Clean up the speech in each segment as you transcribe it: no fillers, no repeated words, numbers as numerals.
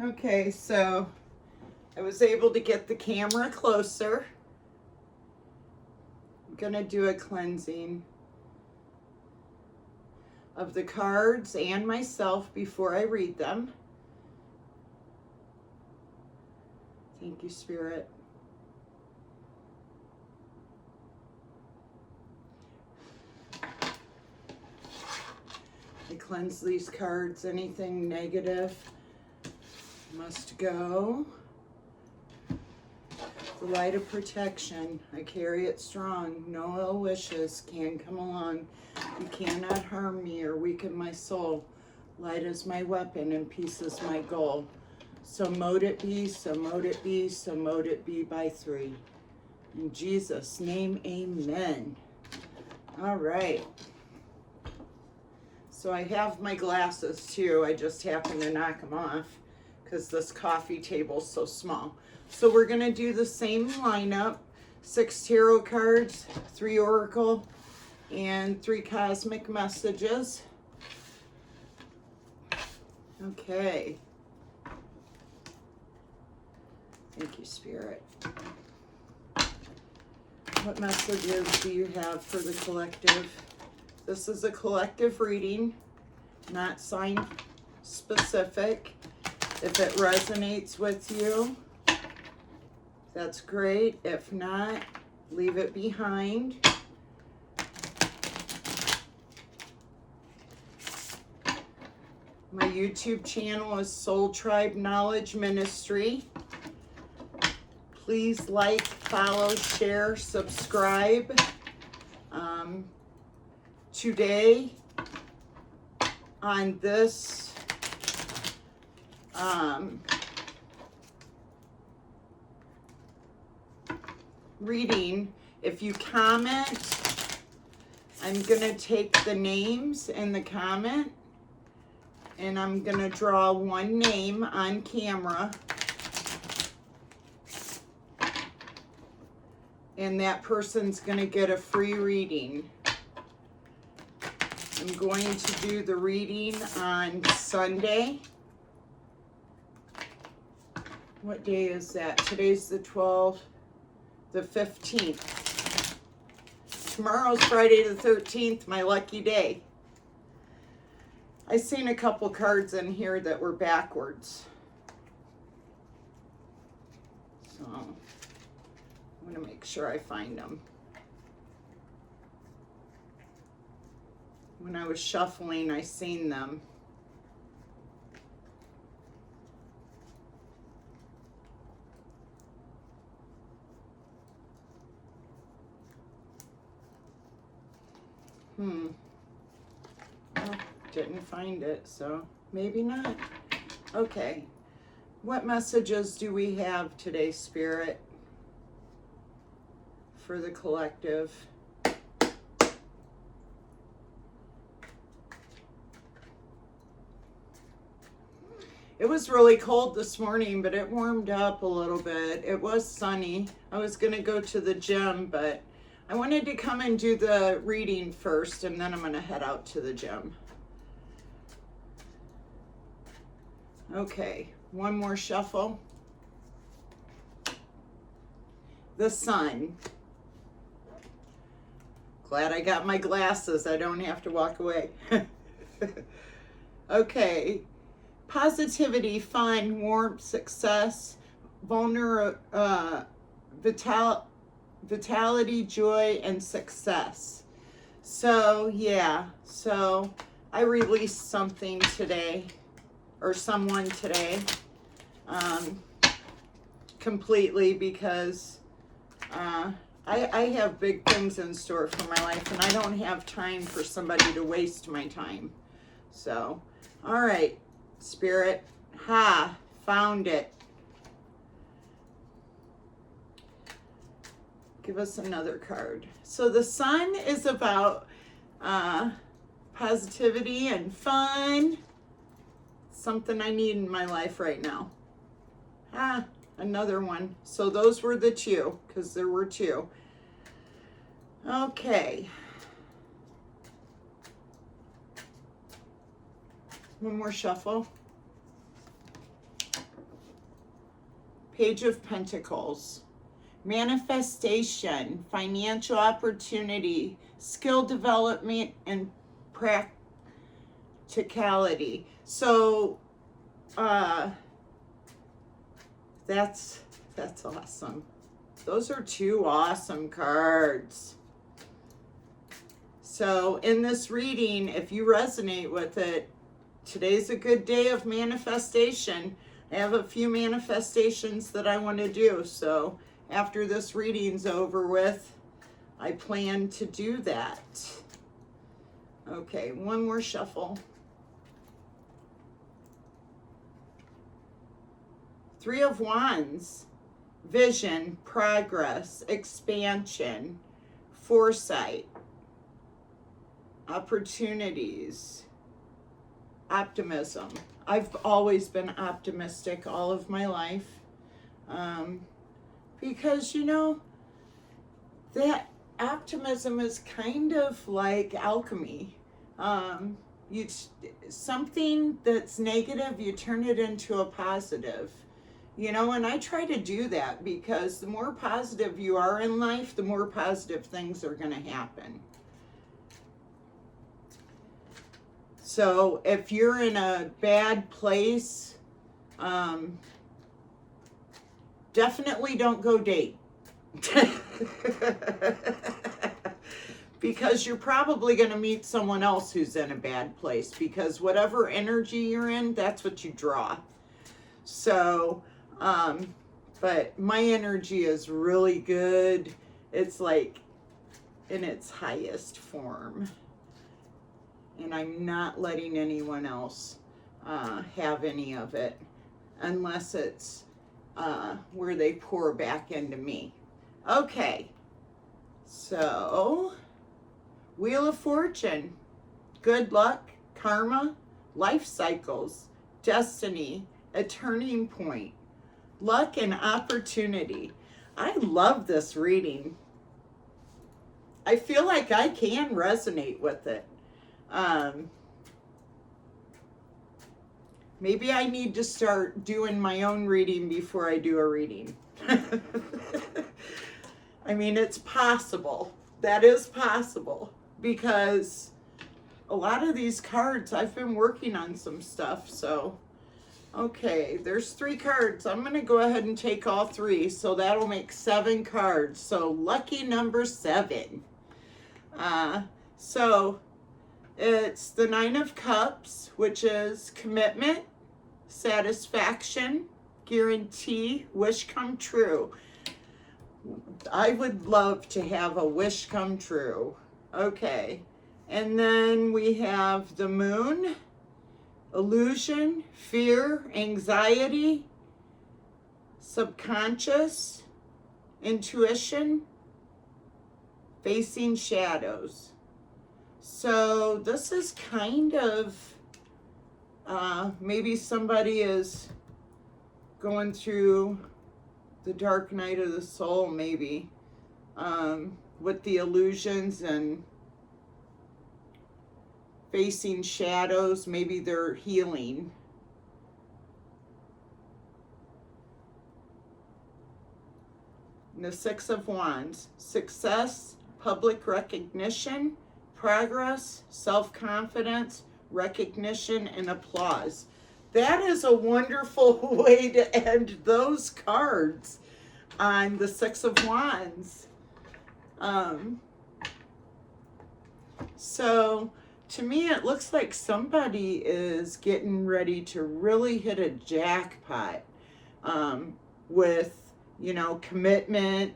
Okay, so I was able to get the camera closer. I'm gonna do a cleansing of the cards and myself before I read them. Thank you, Spirit. I cleanse these cards. Anything negative must go. The light of protection, I carry it strong. No ill wishes can come along. You cannot harm me or weaken my soul. Light is my weapon and peace is my goal. So mote it be, so mote it be, so mote it be by 3. In Jesus' name, amen. All right. So I have my glasses too. I just happened to knock them off because this coffee table's so small. So we're going to do the same lineup. 6 tarot cards, 3 oracle, and 3 cosmic messages. Okay. Thank you, Spirit. What messages do you have for the collective? This is a collective reading, not sign specific. If it resonates with you, that's great. If not, leave it behind. My YouTube channel is Soul Tribe Knowledge Ministry. Please like, follow, share, subscribe. Today, on this reading, if you comment, I'm going to take the names in the comment and I'm going to draw one name on camera. And that person's going to get a free reading. I'm going to do the reading on Sunday. What day is that? Today's the 12th, the 15th. Tomorrow's Friday the 13th, my lucky day. I seen a couple cards in here that were backwards. So I'm going to make sure I find them. When I was shuffling, I seen them. Well, didn't find it, so maybe not. Okay. What messages do we have today, Spirit, for the collective? It was really cold this morning, but it warmed up a little bit. It was sunny. I was going to go to the gym, but I wanted to come and do the reading first, and then I'm going to head out to the gym. Okay, one more shuffle. The sun. Glad I got my glasses. I don't have to walk away. Okay. Positivity, fun, warmth, success, vitality, joy, and success. So, yeah. So, I released something today, or someone today, completely because I have big things in store for my life, and I don't have time for somebody to waste my time. So, all right. Spirit, found it. Give us another card. So the sun is about positivity and fun. Something I need in my life right now. Another one. So those were the 2, because there were 2. Okay. One more shuffle. Page of Pentacles. Manifestation, financial opportunity, skill development, and practicality. So that's awesome. Those are two awesome cards. So in this reading, if you resonate with it, today's a good day of manifestation. I have a few manifestations that I want to do. So after this reading's over with, I plan to do that. Okay, one more shuffle. Three of Wands. Vision, progress, expansion, foresight, opportunities, optimism. I've always been optimistic all of my life, because, you know, that optimism is kind of like alchemy. Something that's negative, you turn it into a positive. You know, and I try to do that because the more positive you are in life, the more positive things are going to happen. So if you're in a bad place, definitely don't go date. Because you're probably going to meet someone else who's in a bad place, because whatever energy you're in, that's what you draw. So, but my energy is really good. It's like in its highest form. And I'm not letting anyone else have any of it, unless it's where they pour back into me. Okay, so Wheel of Fortune, good luck, karma, life cycles, destiny, a turning point, luck and opportunity. I love this reading. I feel like I can resonate with it. Maybe I need to start doing my own reading before I do a reading. I mean, it's possible. That is possible, because a lot of these cards, I've been working on some stuff. So, okay, there's 3 cards. I'm going to go ahead and take all 3. So that'll make 7 cards. So lucky number 7. So it's the 9 of Cups, which is commitment, satisfaction, guarantee, wish come true. I would love to have a wish come true. Okay. And then we have the Moon, illusion, fear, anxiety, subconscious, intuition, facing shadows. So this is kind of, maybe somebody is going through the dark night of the soul, maybe, with the illusions and facing shadows. Maybe they're healing. And the 6 of Wands, success, public recognition, progress, self-confidence, recognition, and applause. That is a wonderful way to end those cards on the 6 of Wands. So to me, it looks like somebody is getting ready to really hit a jackpot, with, you know, commitment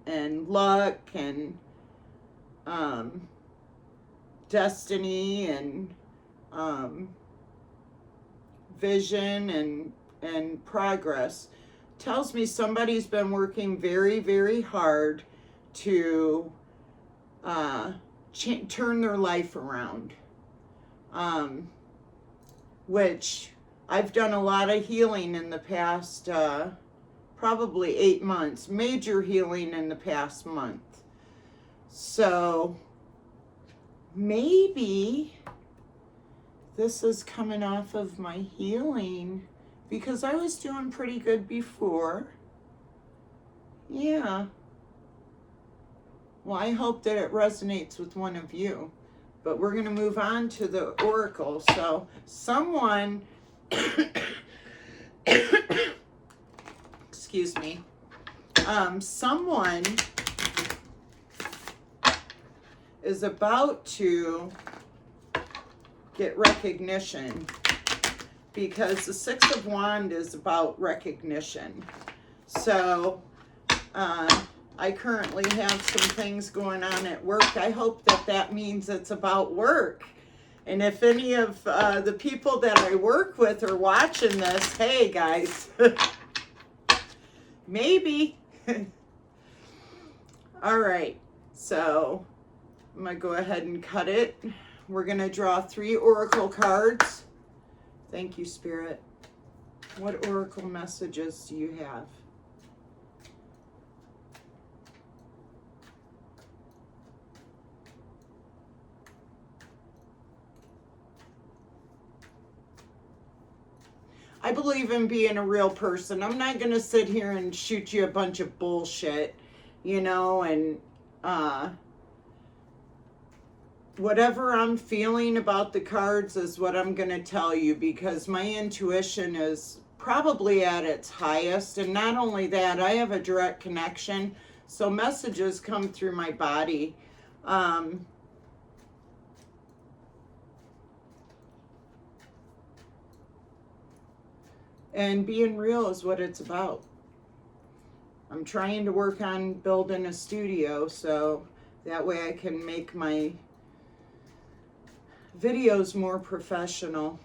and luck and destiny and vision and progress. Tells me somebody's been working very, very hard to turn their life around, which I've done a lot of healing in the past, probably 8 months, major healing in the past month. So maybe this is coming off of my healing, because I was doing pretty good before. Yeah. Well, I hope that it resonates with one of you. But we're going to move on to the oracle. So someone, excuse me, someone is about to get recognition, because the Six of Wands is about recognition. So I currently have some things going on at work. I hope that that means it's about work. And if any of the people that I work with are watching this, hey guys, maybe. All right, so I'm going to go ahead and cut it. We're going to draw 3 oracle cards. Thank you, Spirit. What oracle messages do you have? I believe in being a real person. I'm not going to sit here and shoot you a bunch of bullshit, you know, and whatever I'm feeling about the cards is what I'm going to tell you, because my intuition is probably at its highest. And not only that, I have a direct connection. So messages come through my body. And being real is what it's about. I'm trying to work on building a studio so that way I can make my videos more professional.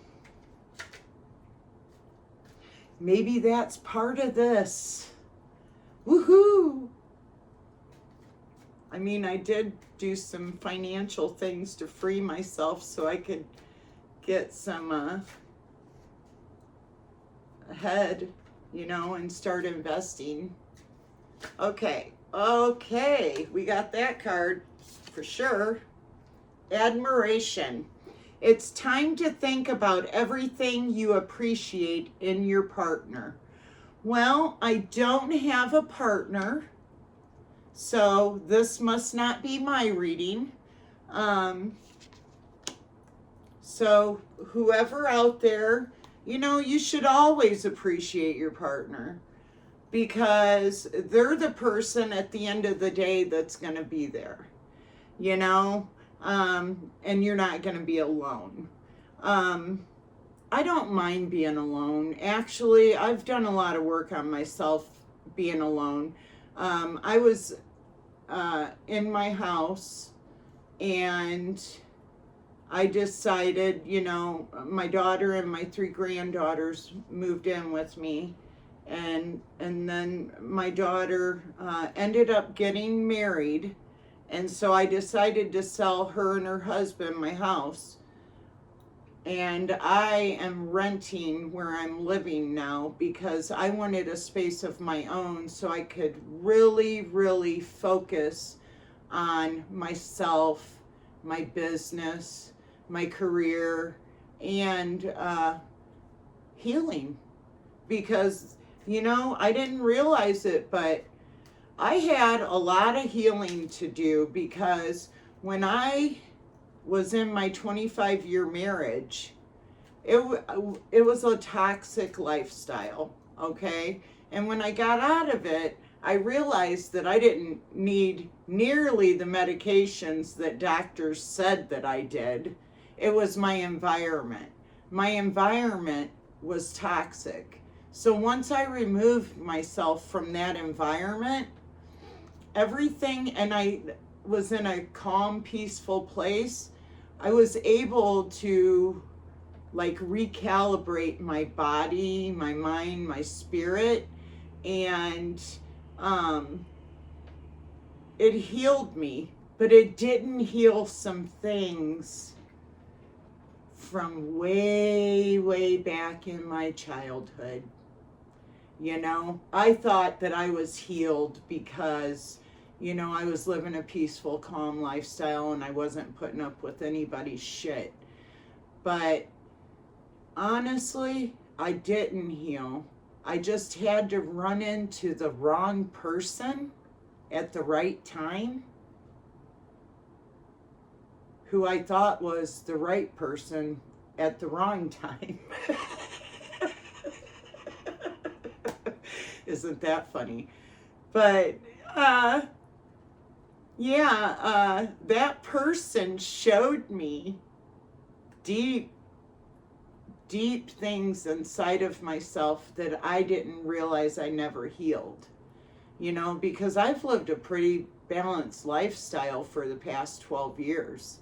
Maybe that's part of this. Woohoo! I mean, I did do some financial things to free myself so I could get some ahead, you know, and start investing. Okay, we got that card for sure. Admiration. It's time to think about everything you appreciate in your partner. Well, I don't have a partner, so this must not be my reading. So whoever out there, you know, you should always appreciate your partner, because they're the person at the end of the day that's going to be there, you know, and you're not going to be alone. I don't mind being alone. Actually, I've done a lot of work on myself being alone. I was in my house and I decided, you know, my daughter and my 3 granddaughters moved in with me. And then my daughter ended up getting married. And so I decided to sell her and her husband my house. And I am renting where I'm living now because I wanted a space of my own so I could really, really focus on myself, my business, my career, and healing. Because, you know, I didn't realize it, but I had a lot of healing to do, because when I was in my 25-year marriage, it was a toxic lifestyle, okay? And when I got out of it, I realized that I didn't need nearly the medications that doctors said that I did. It was my environment. My environment was toxic. So once I removed myself from that environment, everything, and I was in a calm, peaceful place, I was able to like recalibrate my body, my mind, my spirit, and it healed me, but it didn't heal some things from way, way back in my childhood. You know, I thought that I was healed because, you know, I was living a peaceful, calm lifestyle and I wasn't putting up with anybody's shit. But honestly, I didn't heal. I just had to run into the wrong person at the right time, who I thought was the right person at the wrong time. Isn't that funny? But that person showed me deep things inside of myself that I didn't realize I never healed. You know, because I've lived a pretty balanced lifestyle for the past 12 years.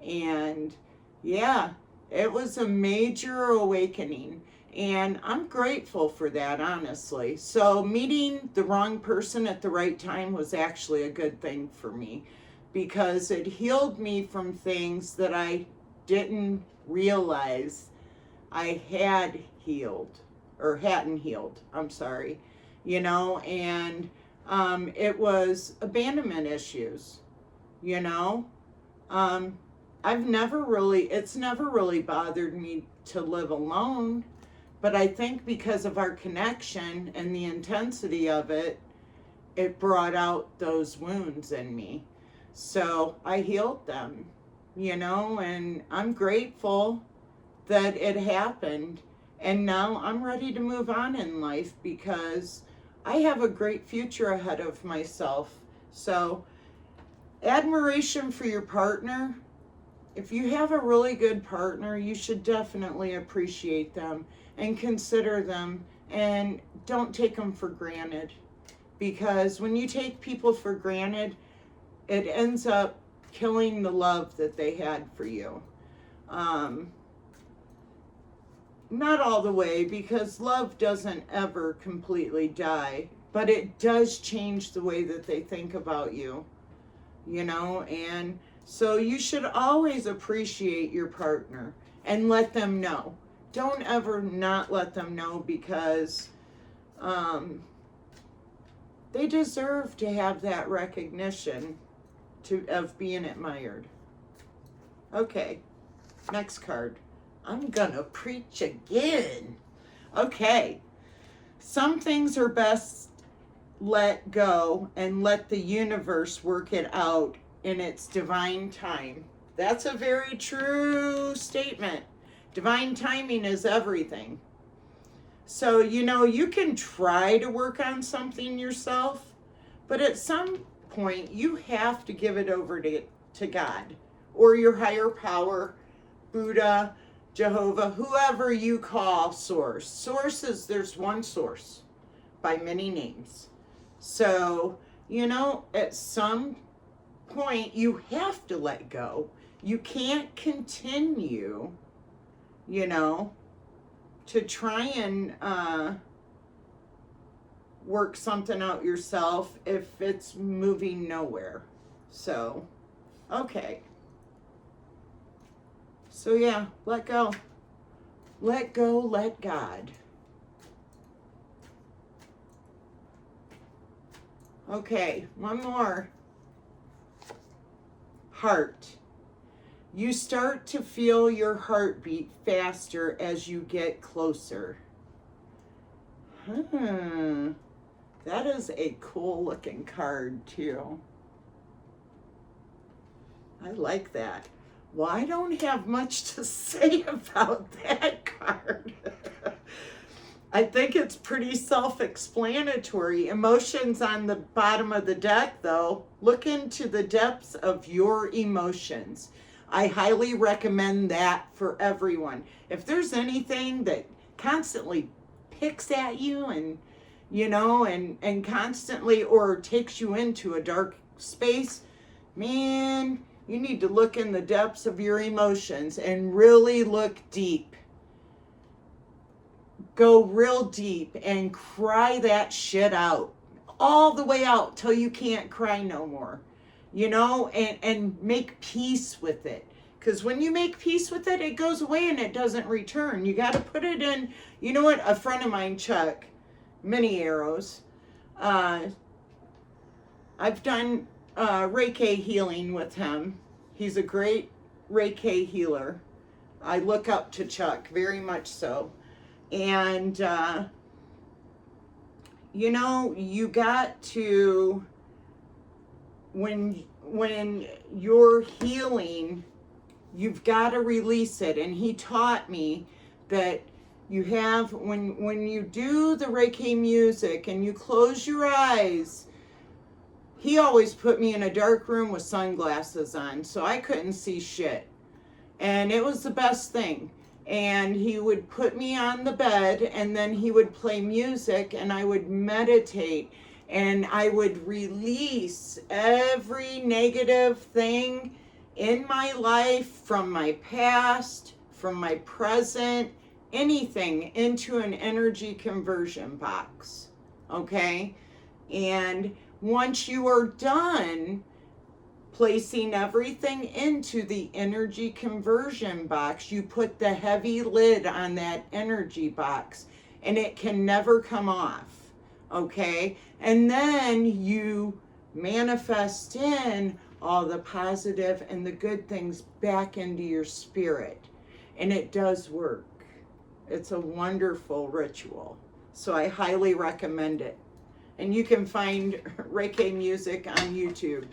And yeah, it was a major awakening. And I'm grateful for that, honestly. So meeting the wrong person at the right time was actually a good thing for me, because it healed me from things that I didn't realize I had healed, or hadn't healed, I'm sorry, you know, and it was abandonment issues, you know. It's never really bothered me to live alone, but I think because of our connection and the intensity of it, it brought out those wounds in me. So I healed them, you know, and I'm grateful that it happened. And now I'm ready to move on in life because I have a great future ahead of myself. So, admiration for your partner. If you have a really good partner, you should definitely appreciate them and consider them, and don't take them for granted. Because when you take people for granted, it ends up killing the love that they had for you. Not all the way, because love doesn't ever completely die, but it does change the way that they think about you, you know. And so you should always appreciate your partner and let them know. Don't ever not let them know, because they deserve to have that recognition of being admired. Okay, next card. I'm gonna preach again. Okay, some things are best let go and let the universe work it out in its divine time. That's a very true statement. Divine timing is everything. So, you know, you can try to work on something yourself, but at some point you have to give it over to God or your higher power, Buddha, Jehovah, whoever you call source. Sources, there's one source by many names. So, you know, at some point you have to let go. You can't continue, you know, to try and work something out yourself if it's moving nowhere. So, okay. So yeah, let go. Let go, let God. Okay, one more. Heart. You start to feel your heartbeat faster as you get closer. That is a cool looking card too. I like that. Well, I don't have much to say about that card. I think it's pretty self-explanatory. Emotions on the bottom of the deck, though. Look into the depths of your emotions. I highly recommend that for everyone. If there's anything that constantly picks at you and, you know, and constantly or takes you into a dark space, man, you need to look in the depths of your emotions and really look deep. Go real deep and cry that shit out. All the way out till you can't cry no more. You know, and make peace with it. Because when you make peace with it, it goes away and it doesn't return. You got to put it in. You know what? A friend of mine, Chuck, Mini Arrows, I've done Reiki healing with him. He's a great Reiki healer. I look up to Chuck very much so. And you know, you got to, when you're healing, you've got to release it. And he taught me that you have, when you do the Reiki music and you close your eyes, he always put me in a dark room with sunglasses on, so I couldn't see shit. And it was the best thing. And he would put me on the bed, and then he would play music, and I would meditate, and I would release every negative thing in my life, from my past, from my present, anything, into an energy conversion box. Okay? And once you are done placing everything into the energy conversion box, you put the heavy lid on that energy box, and it can never come off. Okay? And then you manifest in all the positive and the good things back into your spirit. And it does work. It's a wonderful ritual. So I highly recommend it. And you can find Reiki music on YouTube.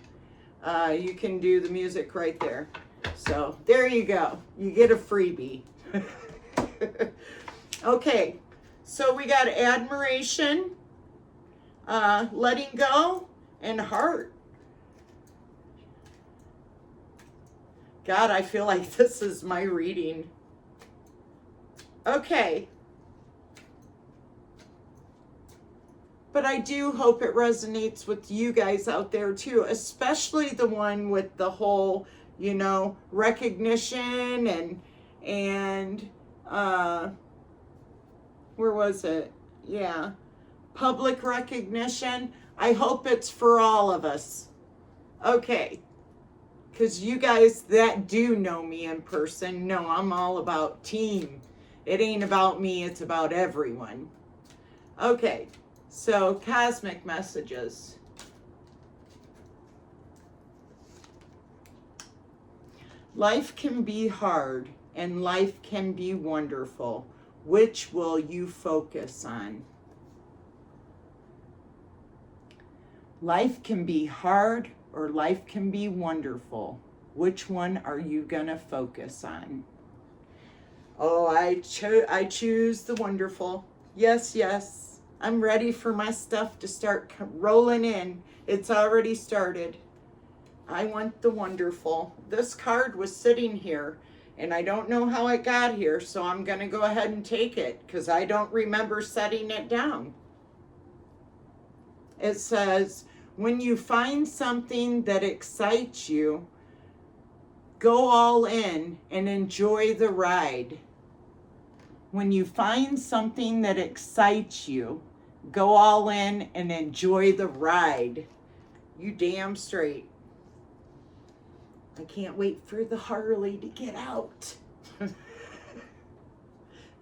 You can do the music right there. So there you go. You get a freebie. Okay, so we got admiration, letting go, and heart. God, I feel like this is my reading. Okay. But I do hope it resonates with you guys out there too, especially the one with the whole, you know, recognition and where was it? Yeah, public recognition. I hope it's for all of us. Okay, because you guys that do know me in person know I'm all about team. It ain't about me, it's about everyone. Okay. So, cosmic messages. Life can be hard and life can be wonderful. Which will you focus on? Life can be hard or life can be wonderful. Which one are you going to focus on? Oh, I choose the wonderful. Yes, yes. I'm ready for my stuff to start rolling in. It's already started. I want the wonderful. This card was sitting here, and I don't know how it got here, so I'm going to go ahead and take it, because I don't remember setting it down. It says, when you find something that excites you, go all in and enjoy the ride. When you find something that excites you, go all in and enjoy the ride. You damn straight. I can't wait for the Harley to get out.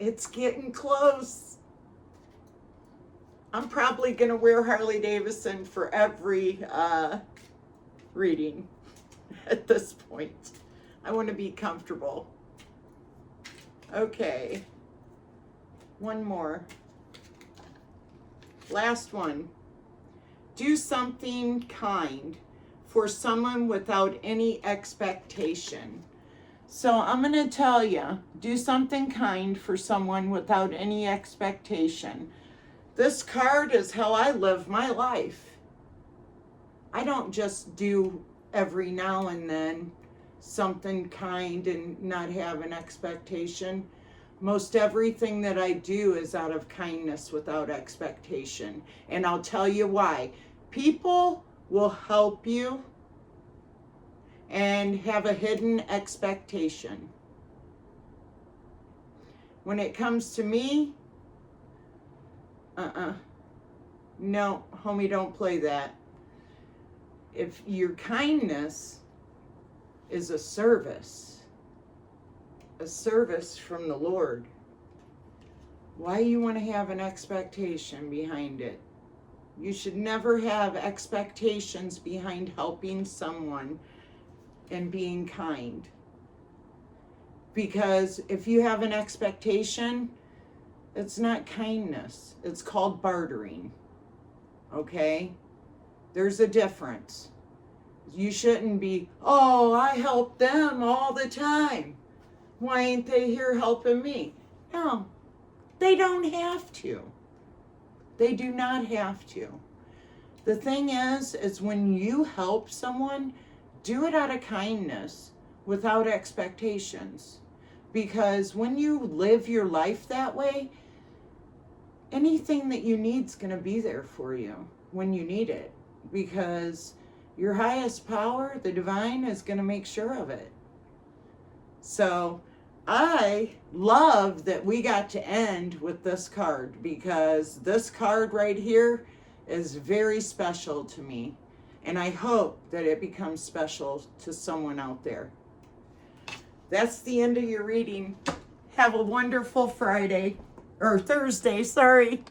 It's getting close. I'm probably going to wear Harley Davidson for every reading at this point. I want to be comfortable. Okay. One more. Last one. Do something kind for someone without any expectation. So I'm going to tell you, do something kind for someone without any expectation. This card is how I live my life. I don't just do every now and then something kind and not have an expectation. Most everything that I do is out of kindness without expectation. And I'll tell you why. People will help you and have a hidden expectation. When it comes to me, no, homie, don't play that. If your kindness is a service from the Lord, why you want to have an expectation behind it? You should never have expectations behind helping someone and being kind. Because if you have an expectation, it's not kindness. It's called bartering. okay? There's a difference. You shouldn't be, oh, I help them all the time. Why ain't they here helping me? No, they don't have to. They do not have to. The thing is when you help someone, do it out of kindness, without expectations. Because when you live your life that way, anything that you need is going to be there for you when you need it. Because your highest power, the divine, is going to make sure of it. So I love that we got to end with this card, because this card right here is very special to me. And I hope that it becomes special to someone out there. That's the end of your reading. Have a wonderful Friday. Or Thursday, sorry.